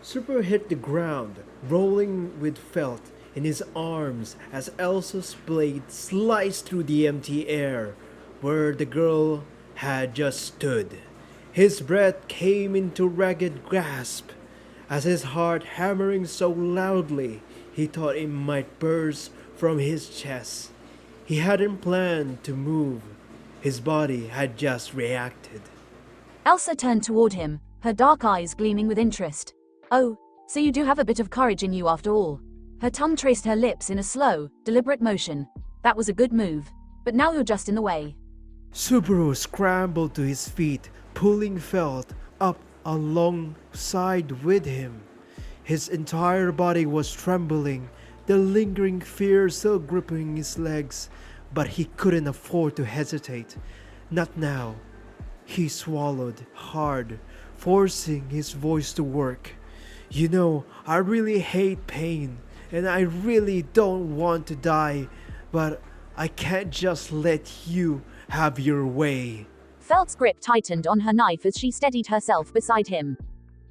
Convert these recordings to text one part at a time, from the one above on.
Super hit the ground, rolling with felt in his arms as Elsa's blade sliced through the empty air where the girl had just stood. His breath came into ragged gasp as his heart hammering so loudly he thought it might burst from his chest. He hadn't planned to move. His body had just reacted. Elsa turned toward him, her dark eyes gleaming with interest. Oh, so you do have a bit of courage in you after all. Her tongue traced her lips in a slow, deliberate motion. That was a good move, but now you're just in the way. Subaru scrambled to his feet, pulling Felt up alongside with him. His entire body was trembling, the lingering fear still gripping his legs, but he couldn't afford to hesitate. Not now. He swallowed hard, forcing his voice to work. You know, I really hate pain, and I really don't want to die, but I can't just let you have your way. Felt's grip tightened on her knife as she steadied herself beside him.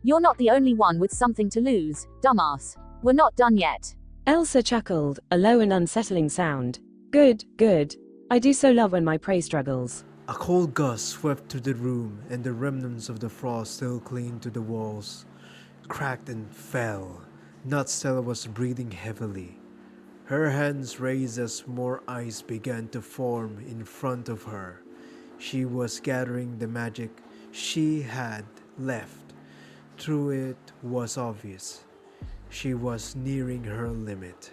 You're not the only one with something to lose, dumbass. We're not done yet. Elsa chuckled, a low and unsettling sound. Good, good. I do so love when my prey struggles. A cold gust swept through the room, and the remnants of the frost still clinging to the walls cracked and fell. Nutstella was breathing heavily. Her hands raised as more ice began to form in front of her. She was gathering the magic she had left. Through it was obvious. She was nearing her limit.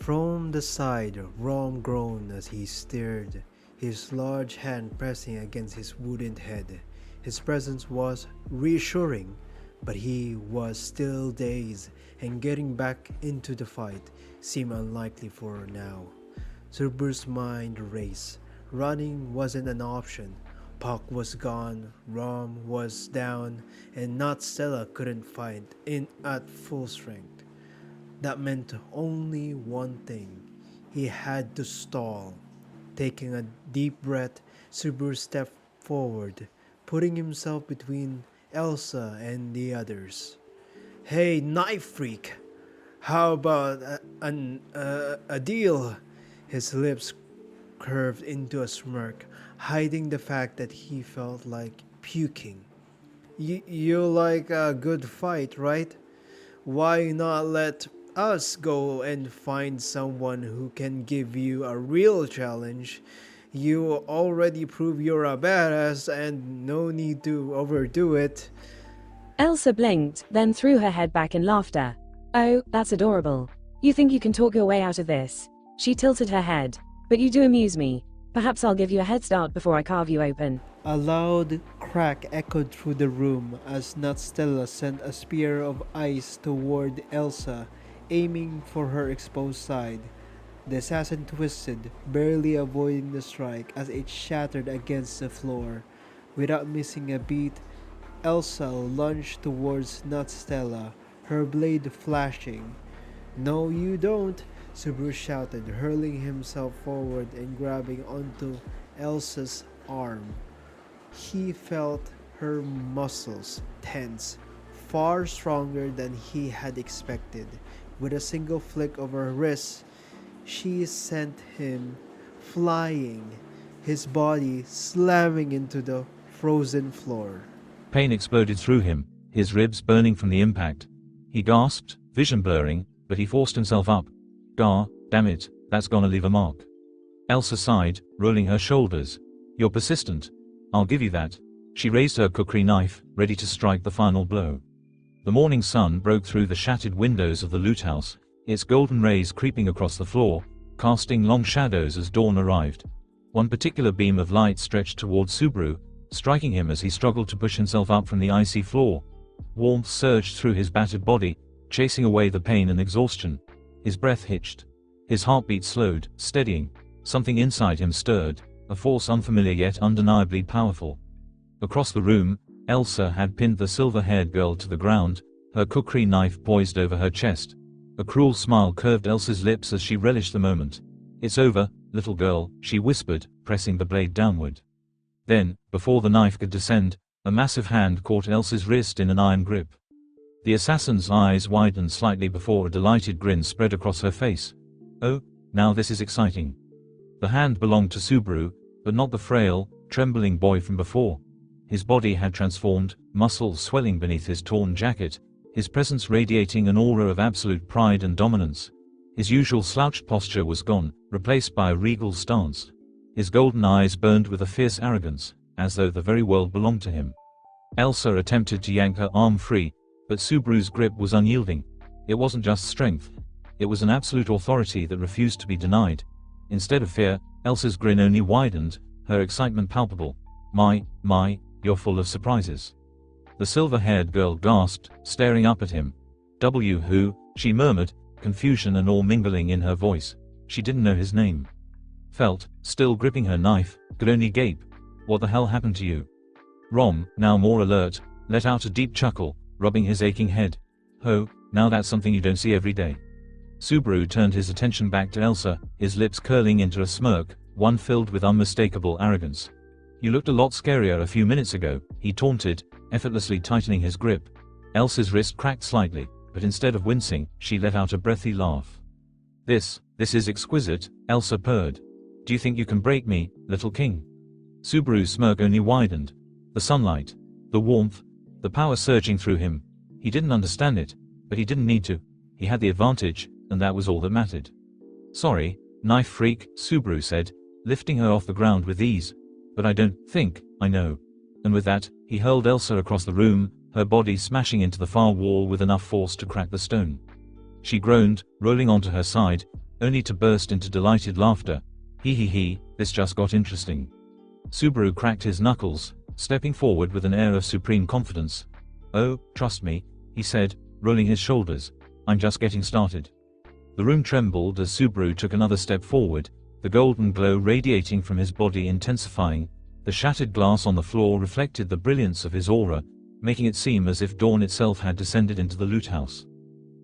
From the side, Rom groaned as he stared, his large hand pressing against his wooden head. His presence was reassuring, but he was still dazed, and getting back into the fight seemed unlikely for now. Subaru's mind raced. Running wasn't an option. Puck was gone, Rom was down, and Nutstella couldn't fight in at full strength. That meant only one thing. He had to stall. Taking a deep breath, Subaru stepped forward, putting himself between Elsa and the others. Hey, knife freak! How about a deal? His lips curved into a smirk, hiding the fact that he felt like puking. You like a good fight, right? Why not let us go and find someone who can give you a real challenge? You already proved you're a badass and no need to overdo it. Elsa blinked, then threw her head back in laughter. Oh, that's adorable. You think you can talk your way out of this? She tilted her head. But you do amuse me. Perhaps I'll give you a head start before I carve you open. A loud crack echoed through the room as Nutstella sent a spear of ice toward Elsa, aiming for her exposed side. The assassin twisted, barely avoiding the strike as it shattered against the floor. Without missing a beat, Elsa lunged towards Nutstella, her blade flashing. No, you don't, Subaru shouted, hurling himself forward and grabbing onto Elsa's arm. He felt her muscles tense, far stronger than he had expected. With a single flick of her wrist, she sent him flying, his body slamming into the frozen floor. Pain exploded through him, his ribs burning from the impact. He gasped, vision blurring, but he forced himself up. Damn it, that's gonna leave a mark. Elsa sighed, rolling her shoulders. You're persistent. I'll give you that. She raised her kukri knife, ready to strike the final blow. The morning sun broke through the shattered windows of the loot house, its golden rays creeping across the floor, casting long shadows as dawn arrived. One particular beam of light stretched towards Subaru, striking him as he struggled to push himself up from the icy floor. Warmth surged through his battered body, chasing away the pain and exhaustion. His breath hitched. His heartbeat slowed, steadying. Something inside him stirred, a force unfamiliar yet undeniably powerful. Across the room, Elsa had pinned the silver-haired girl to the ground, her kukri knife poised over her chest. A cruel smile curved Elsa's lips as she relished the moment. It's over, little girl, she whispered, pressing the blade downward. Then, before the knife could descend, a massive hand caught Elsa's wrist in an iron grip. The assassin's eyes widened slightly before a delighted grin spread across her face. Oh, now this is exciting. The hand belonged to Subaru, but not the frail, trembling boy from before. His body had transformed, muscles swelling beneath his torn jacket, his presence radiating an aura of absolute pride and dominance. His usual slouched posture was gone, replaced by a regal stance. His golden eyes burned with a fierce arrogance, as though the very world belonged to him. Elsa attempted to yank her arm free, but Subaru's grip was unyielding. It wasn't just strength. It was an absolute authority that refused to be denied. Instead of fear, Elsa's grin only widened, her excitement palpable. My, you're full of surprises. The silver-haired girl gasped, staring up at him. Who? She murmured, confusion and awe mingling in her voice. She didn't know his name. Felt, still gripping her knife, could only gape. What the hell happened to you? Rom, now more alert, let out a deep chuckle, rubbing his aching head. Oh, now that's something you don't see every day. Subaru turned his attention back to Elsa, his lips curling into a smirk, one filled with unmistakable arrogance. You looked a lot scarier a few minutes ago, he taunted, effortlessly tightening his grip. Elsa's wrist cracked slightly, but instead of wincing, she let out a breathy laugh. This is exquisite, Elsa purred. Do you think you can break me, little king? Subaru's smirk only widened. The sunlight, the warmth, the power surging through him. He didn't understand it, but he didn't need to. He had the advantage, and that was all that mattered. Sorry, knife freak, Subaru said, lifting her off the ground with ease. But I don't think I know. And with that, he hurled Elsa across the room, her body smashing into the far wall with enough force to crack the stone. She groaned, rolling onto her side, only to burst into delighted laughter. He, this just got interesting. Subaru cracked his knuckles, stepping forward with an air of supreme confidence. Oh, trust me, he said, rolling his shoulders. I'm just getting started. The room trembled as Subaru took another step forward, the golden glow radiating from his body intensifying. The shattered glass on the floor reflected the brilliance of his aura, making it seem as if dawn itself had descended into the loot house.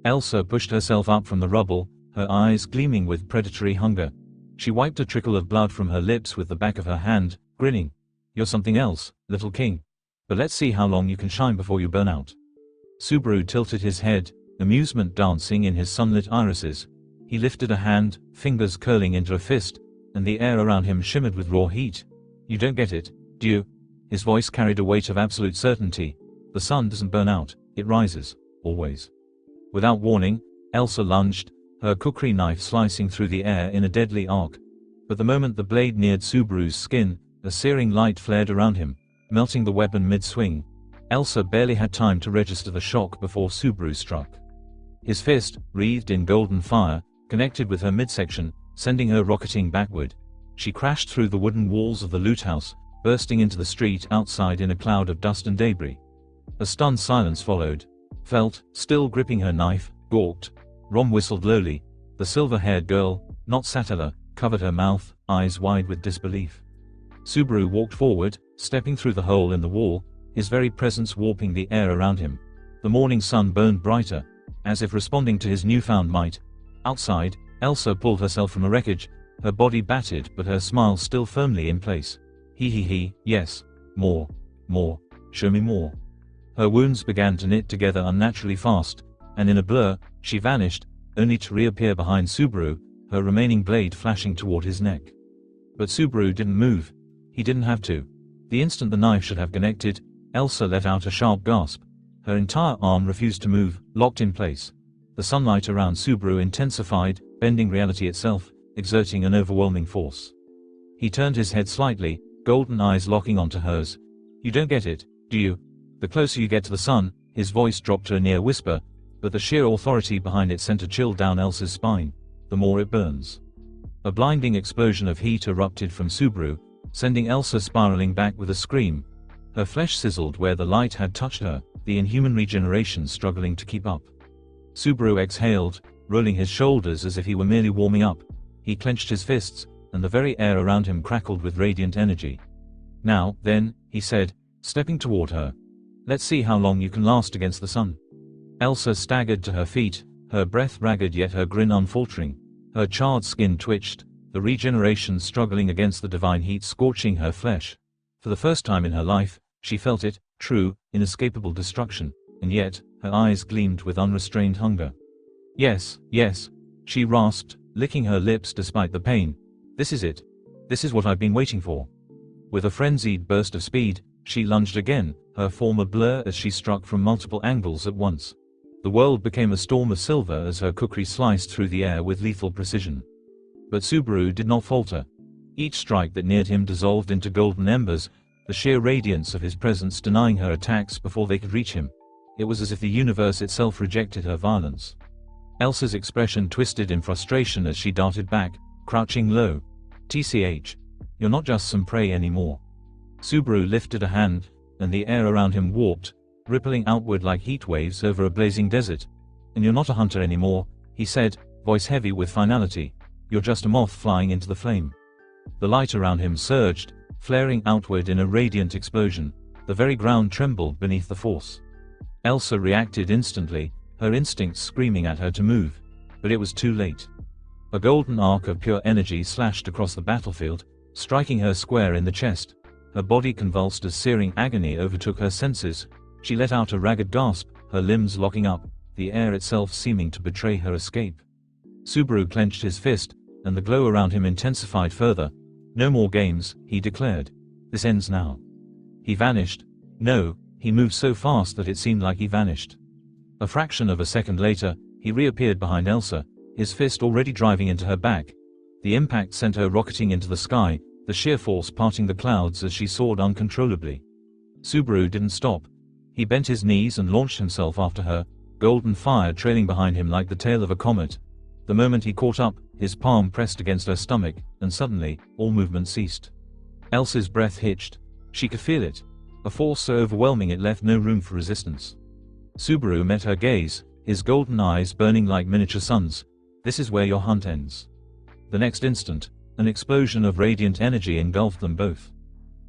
Elsa pushed herself up from the rubble, her eyes gleaming with predatory hunger. She wiped a trickle of blood from her lips with the back of her hand, grinning. You're something else, little king. But let's see how long you can shine before you burn out. Subaru tilted his head, amusement dancing in his sunlit irises. He lifted a hand, fingers curling into a fist, and the air around him shimmered with raw heat. You don't get it, do you? His voice carried a weight of absolute certainty. The sun doesn't burn out, it rises, always. Without warning, Elsa lunged, her kukri knife slicing through the air in a deadly arc. But the moment the blade neared Subaru's skin, a searing light flared around him, melting the weapon mid-swing. Elsa barely had time to register the shock before Subaru struck. His fist, wreathed in golden fire, connected with her midsection, sending her rocketing backward. She crashed through the wooden walls of the loot house, bursting into the street outside in a cloud of dust and debris. A stunned silence followed. Felt, still gripping her knife, gawked. Rom whistled lowly. The silver-haired girl, not Satella, covered her mouth, eyes wide with disbelief. Subaru walked forward, stepping through the hole in the wall, his very presence warping the air around him. The morning sun burned brighter, as if responding to his newfound might. Outside, Elsa pulled herself from the wreckage, her body battered but her smile still firmly in place. Yes. More. Show me more. Her wounds began to knit together unnaturally fast, and in a blur, she vanished, only to reappear behind Subaru, her remaining blade flashing toward his neck. But Subaru didn't move. He didn't have to. The instant the knife should have connected, Elsa let out a sharp gasp. Her entire arm refused to move, locked in place. The sunlight around Subaru intensified, bending reality itself, exerting an overwhelming force. He turned his head slightly, golden eyes locking onto hers. You don't get it, do you? The closer you get to the sun, his voice dropped to a near whisper, but the sheer authority behind it sent a chill down Elsa's spine. The more it burns. A blinding explosion of heat erupted from Subaru, sending Elsa spiraling back with a scream. Her flesh sizzled where the light had touched her, the inhuman regeneration struggling to keep up. Subaru exhaled, rolling his shoulders as if he were merely warming up. He clenched his fists, and the very air around him crackled with radiant energy. Now, then, he said, stepping toward her. Let's see how long you can last against the sun. Elsa staggered to her feet, her breath ragged yet her grin unfaltering. Her charred skin twitched, the regeneration struggling against the divine heat scorching her flesh. For the first time in her life, she felt it, true, inescapable destruction, and yet, Her eyes gleamed with unrestrained hunger. Yes, yes, she rasped, licking her lips despite the pain. This is it. This is what I've been waiting for. With a frenzied burst of speed, she lunged again, her form a blur as she struck from multiple angles at once. The world became a storm of silver as her kukri sliced through the air with lethal precision. But Subaru did not falter. Each strike that neared him dissolved into golden embers, the sheer radiance of his presence denying her attacks before they could reach him. It was as if the universe itself rejected her violence. Elsa's expression twisted in frustration as she darted back, crouching low. TCH. You're not just some prey anymore. Subaru lifted a hand, and the air around him warped, rippling outward like heat waves over a blazing desert. And you're not a hunter anymore, he said, voice heavy with finality. You're just a moth flying into the flame. The light around him surged, flaring outward in a radiant explosion. The very ground trembled beneath the force. Elsa reacted instantly, her instincts screaming at her to move. But it was too late. A golden arc of pure energy slashed across the battlefield, striking her square in the chest. Her body convulsed as searing agony overtook her senses. She let out a ragged gasp, her limbs locking up, the air itself seeming to betray her escape. Subaru clenched his fist, and the glow around him intensified further. No more games, he declared. This ends now. He vanished. No, he moved so fast that it seemed like he vanished. A fraction of a second later, he reappeared behind Elsa, his fist already driving into her back. The impact sent her rocketing into the sky, the sheer force parting the clouds as she soared uncontrollably. Subaru didn't stop. He bent his knees and launched himself after her, golden fire trailing behind him like the tail of a comet. The moment he caught up, his palm pressed against her stomach, and suddenly, all movement ceased. Elsa's breath hitched. She could feel it. A force so overwhelming it left no room for resistance. Subaru met her gaze, his golden eyes burning like miniature suns. This is where your hunt ends. The next instant, an explosion of radiant energy engulfed them both.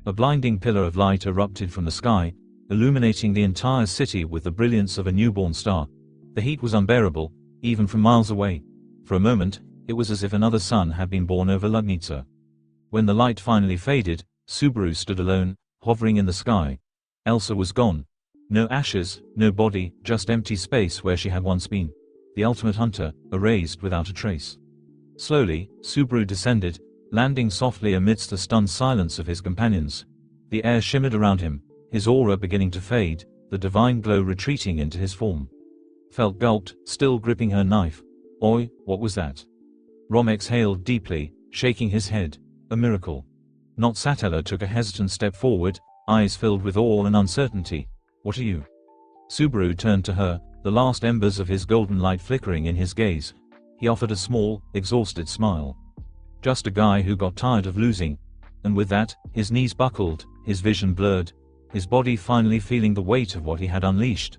A blinding pillar of light erupted from the sky, illuminating the entire city with the brilliance of a newborn star. The heat was unbearable, even from miles away. For a moment, it was as if another sun had been born over Ludnitsa. When the light finally faded, Subaru stood alone, hovering in the sky. Elsa was gone. No ashes, no body, just empty space where she had once been. The ultimate hunter, erased without a trace. Slowly, Subaru descended, landing softly amidst the stunned silence of his companions. The air shimmered around him, his aura beginning to fade, the divine glow retreating into his form. Felt gulped, still gripping her knife. Oi, what was that? Rom exhaled deeply, shaking his head. A miracle. Not Satella took a hesitant step forward, eyes filled with awe and uncertainty. What are you? Subaru turned to her, the last embers of his golden light flickering in his gaze. He offered a small, exhausted smile. Just a guy who got tired of losing. And with that, his knees buckled, his vision blurred, his body finally feeling the weight of what he had unleashed.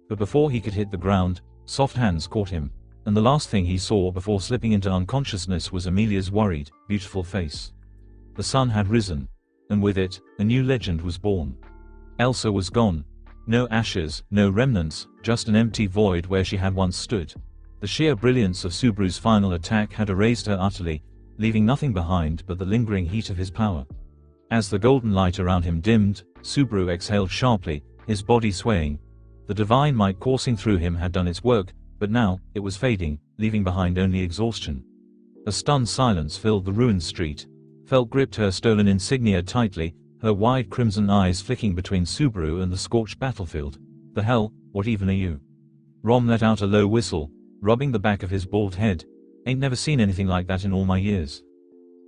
But before he could hit the ground, soft hands caught him, and the last thing he saw before slipping into unconsciousness was Amelia's worried, beautiful face. The sun had risen, and with it, a new legend was born. Elsa was gone. No ashes, no remnants, just an empty void where she had once stood. The sheer brilliance of Subaru's final attack had erased her utterly, leaving nothing behind but the lingering heat of his power. As the golden light around him dimmed, Subaru exhaled sharply, his body swaying. The divine might coursing through him had done its work, but now, it was fading, leaving behind only exhaustion. A stunned silence filled the ruined street. Felt gripped her stolen insignia tightly, her wide crimson eyes flicking between Subaru and the scorched battlefield. The hell, what even are you? Rom let out a low whistle, rubbing the back of his bald head. Ain't never seen anything like that in all my years.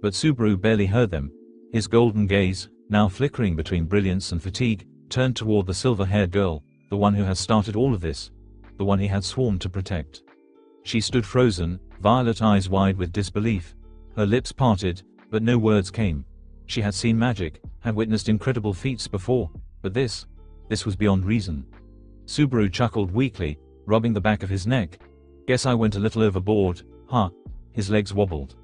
But Subaru barely heard them. His golden gaze, now flickering between brilliance and fatigue, turned toward the silver-haired girl, the one who had started all of this, the one he had sworn to protect. She stood frozen, violet eyes wide with disbelief. Her lips parted, but no words came. She had seen magic, had witnessed incredible feats before, but this was beyond reason. Subaru chuckled weakly, rubbing the back of his neck. Guess I went a little overboard, huh? His legs wobbled.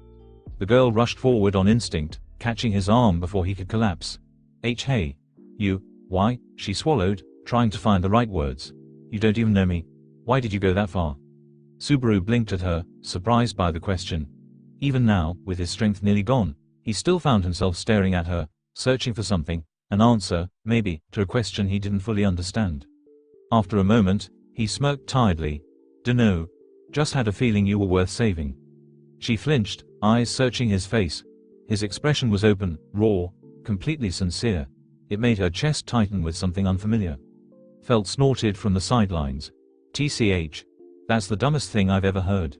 The girl rushed forward on instinct, catching his arm before he could collapse. Hey. You, why? She swallowed, trying to find the right words. You don't even know me. Why did you go that far? Subaru blinked at her, surprised by the question. Even now, with his strength nearly gone, he still found himself staring at her, searching for something, an answer, maybe, to a question he didn't fully understand. After a moment, He smirked tiredly. Dunno. Just had a feeling you were worth saving. She flinched, eyes searching his face. His expression was open, raw, completely sincere. It made her chest tighten with something unfamiliar. Felt snorted from the sidelines. TCH. That's the dumbest thing I've ever heard.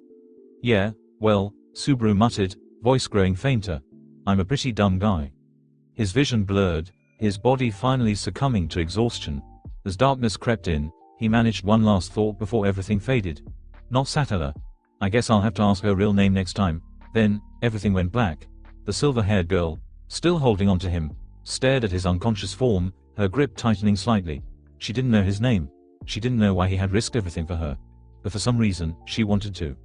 Yeah, well, Subaru muttered, voice growing fainter. I'm a pretty dumb guy. His vision blurred, his body finally succumbing to exhaustion. As darkness crept in, he managed one last thought before everything faded. Not Satella. I guess I'll have to ask her real name next time. Then, everything went black. The silver-haired girl, still holding on to him, stared at his unconscious form, her grip tightening slightly. She didn't know his name. She didn't know why he had risked everything for her. But for some reason, she wanted to.